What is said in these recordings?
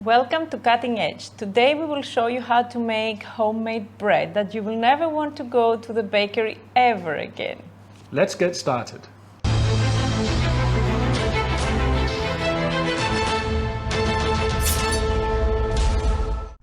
Welcome to Cutting Edge. Today we will show you how to make homemade bread that you will never want to go to the bakery ever again. Let's get started.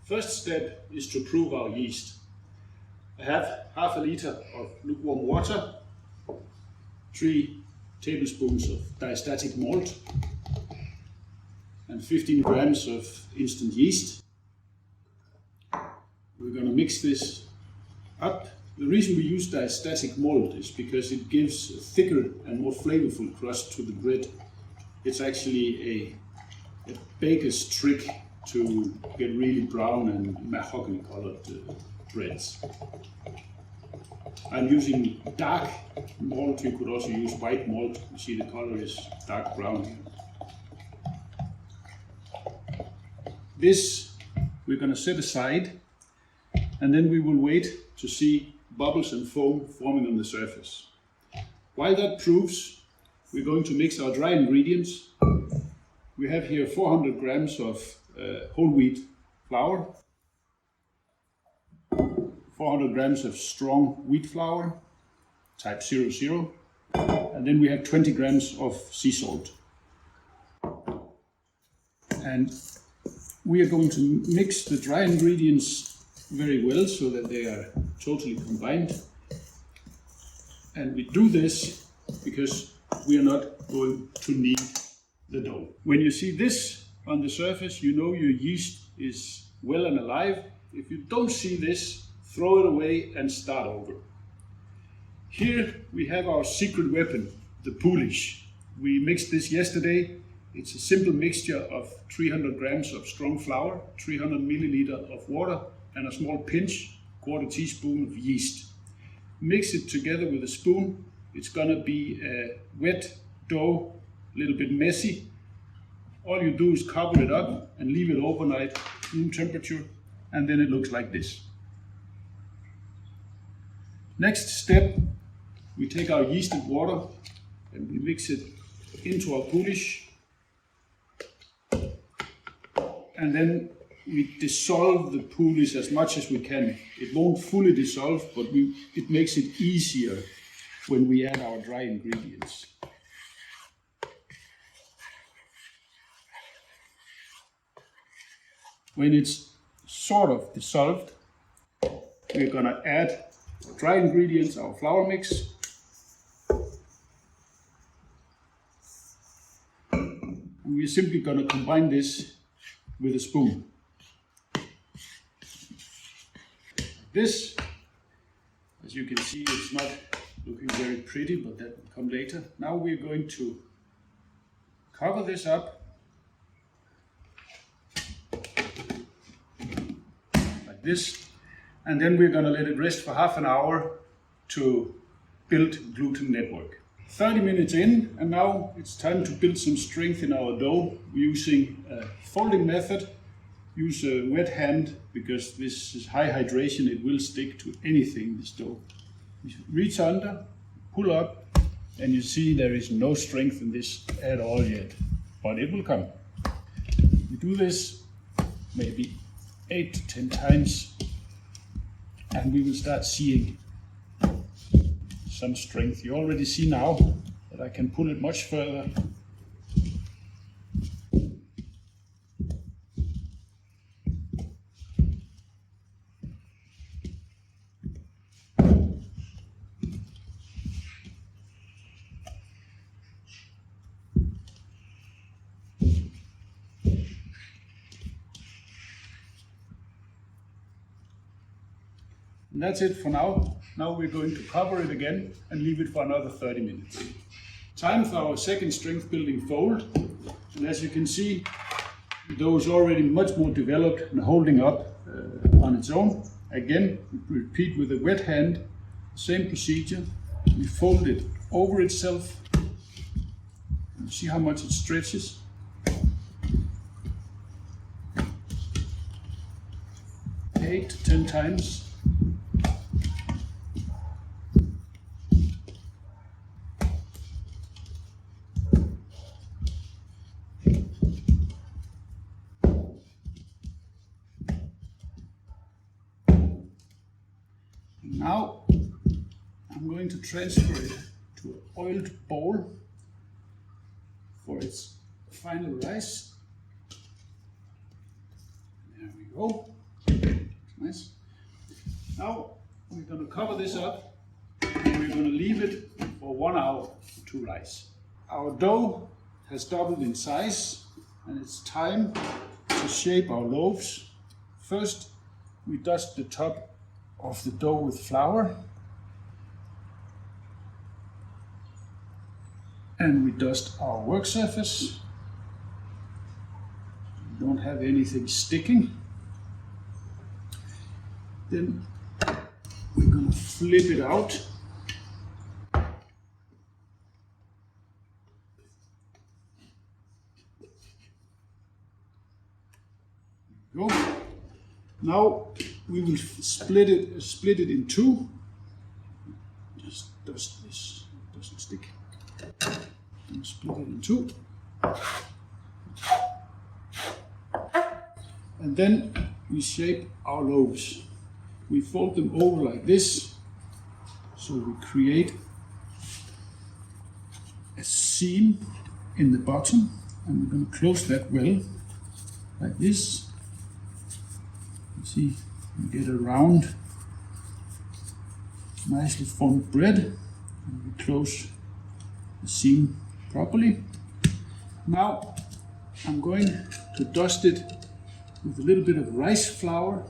First step is to prove our yeast. I have half a liter of lukewarm water, 3 tablespoons of diastatic malt, and 15 grams of instant yeast. We're going to mix this up. The reason we use diastatic malt is because it gives a thicker and more flavorful crust to the bread. It's actually a baker's trick to get really brown and mahogany colored breads. I'm using dark malt. You could also use white malt. You see the color is dark brown here. This we're going to set aside, and then we will wait to see bubbles and foam forming on the surface. While that proves, we're going to mix our dry ingredients. We have here 400 grams of whole wheat flour, 400 grams of strong wheat flour, type 00, and then we have 20 grams of sea salt. And we are going to mix the dry ingredients very well so that they are totally combined. And we do this because we are not going to knead the dough. When you see this on the surface, you know your yeast is well and alive. If you don't see this, throw it away and start over. Here we have our secret weapon, the Poolish. We mixed this yesterday. It's a simple mixture of 300 grams of strong flour, 300 milliliter of water, and a small pinch, quarter teaspoon of yeast. Mix it together with a spoon. It's gonna be a wet dough, a little bit messy. All you do is cover it up and leave it overnight, room temperature, and then it looks like this. Next step, we take our yeast and water and we mix it into our Poolish. And then we dissolve the Poolish as much as we can. It won't fully dissolve, but it makes it easier when we add our dry ingredients. When it's sort of dissolved, we're gonna add dry ingredients, our flour mix. And we're simply gonna combine this with a spoon. This, as you can see, it's not looking very pretty, but that will come later. Now we're going to cover this up like this, and then we're going to let it rest for half an hour to build gluten network. 30 minutes in, and now it's time to build some strength in our dough using a folding method. Use a wet hand because this is high hydration, it will stick to anything, this dough. You reach under, pull up, and you see there is no strength in this at all yet, but it will come. We do this maybe 8 to 10 times, and we will start seeing some strength. You already see now that I can pull it much further. And that's it for now. Now we're going to cover it again and leave it for another 30 minutes. Time for our second strength building fold. And as you can see, the dough is already much more developed and holding up on its own. Again, we repeat with a wet hand, same procedure. We fold it over itself. You see how much it stretches. Eight to 10 times. Now I'm going to transfer it to an oiled bowl for its final rise. There we go. Nice. Now we're going to cover this up and we're going to leave it for 1 hour to rise. Our dough has doubled in size and it's time to shape our loaves. First, we dust the top of the dough with flour and we dust our work surface. We don't have anything sticking. Then we're going to flip it out. Go. Now we will split it in two. Just dust this, it doesn't stick. And split it in two. And then we shape our loaves. We fold them over like this, so we create a seam in the bottom, and we're going to close that well, like this. You see, we get a round, nicely formed bread, and we close the seam properly. Now I'm going to dust it with a little bit of rice flour,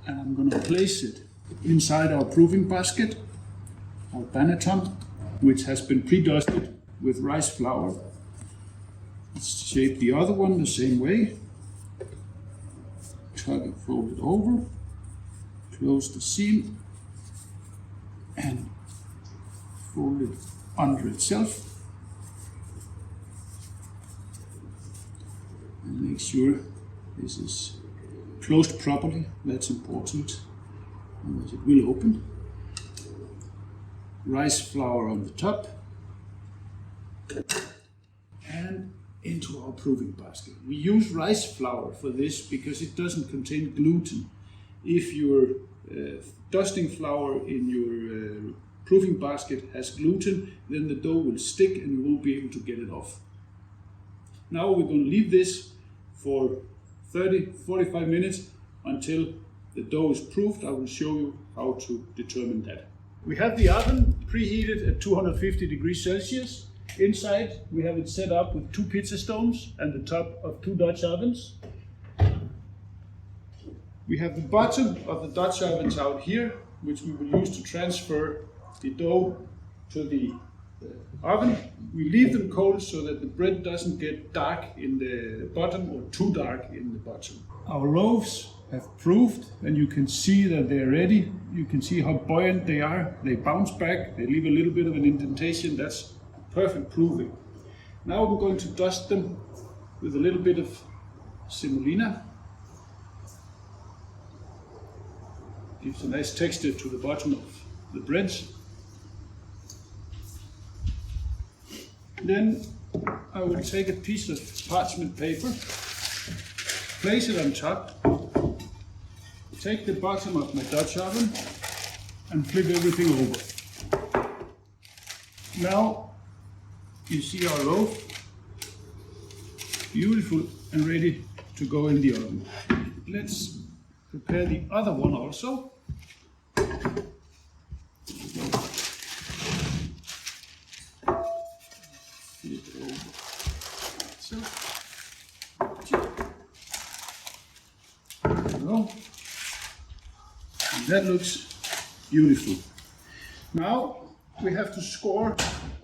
and I'm going to place it inside our proofing basket, our banneton, which has been pre-dusted with rice flour. Let's shape the other one the same way. Tug it, fold it over, close the seam, and fold it under itself. And make sure this is closed properly, that's important, otherwise it will open. Rice flour on the top, and into our proofing basket. We use rice flour for this because it doesn't contain gluten. If your dusting flour in your proofing basket has gluten, then the dough will stick and you won't be able to get it off. Now we're going to leave this for 30-45 minutes until the dough is proofed. I will show you how to determine that. We have the oven preheated at 250 degrees Celsius. Inside we have it set up with 2 pizza stones and the top of 2 Dutch ovens. We have the bottom of the Dutch ovens out here, which we will use to transfer the dough to the oven. We leave them cold so that the bread doesn't get dark in the bottom or too dark in the bottom. Our loaves have proofed and you can see that they're ready. You can see how buoyant they are. They bounce back, they leave a little bit of an indentation. That's perfect proofing. Now we're going to dust them with a little bit of semolina. Gives a nice texture to the bottom of the breads. Then I will take a piece of parchment paper, place it on top, take the bottom of my Dutch oven and flip everything over. Now you see our loaf, beautiful and ready to go in the oven. Let's prepare the other one also. So, there we go. And that looks beautiful. Now we have to score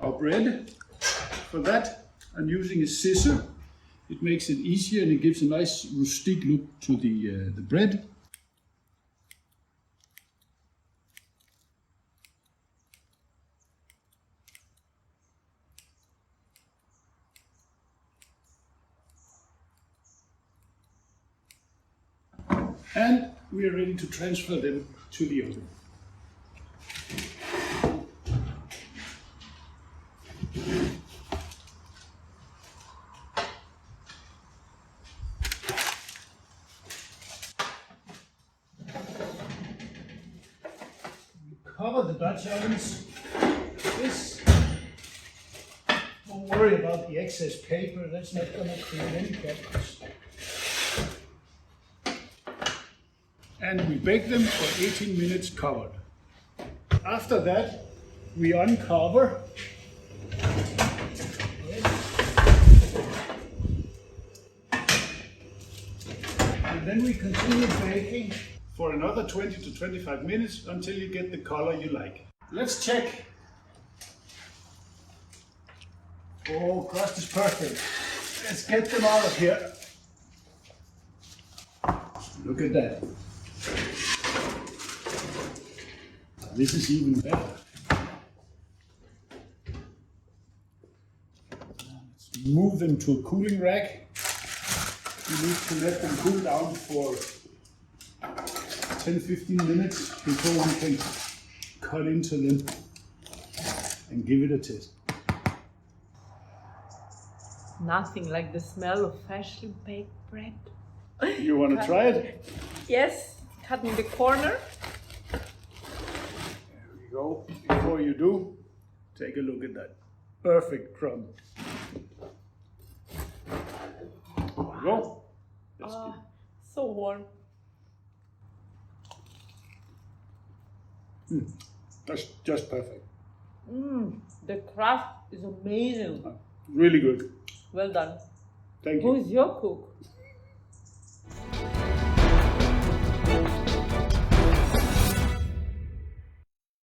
our bread. For that, I'm using a scissor. It makes it easier and it gives a nice rustic look to the bread. And we are ready to transfer them to the oven. cover the Dutch ovens. This, don't worry about the excess paper, that's not going to create any problems. And we bake them for 18 minutes covered. After that, we uncover. And then we continue baking for another 20 to 25 minutes until you get the color you like. Let's check. Oh, crust is perfect. Let's get them out of here. Look at that. This is even better. Let's move them to a cooling rack. We need to let them cool down for 10-15 minutes before we can cut into them and give it a taste. Nothing like the smell of freshly baked bread. You want to try it? Yes, cut in the corner. There we go. Before you do, take a look at that. Perfect crumb. There we go. That's good. So warm. That's just perfect. The crust is amazing. Really good. Well done. Thank you. Who's your cook?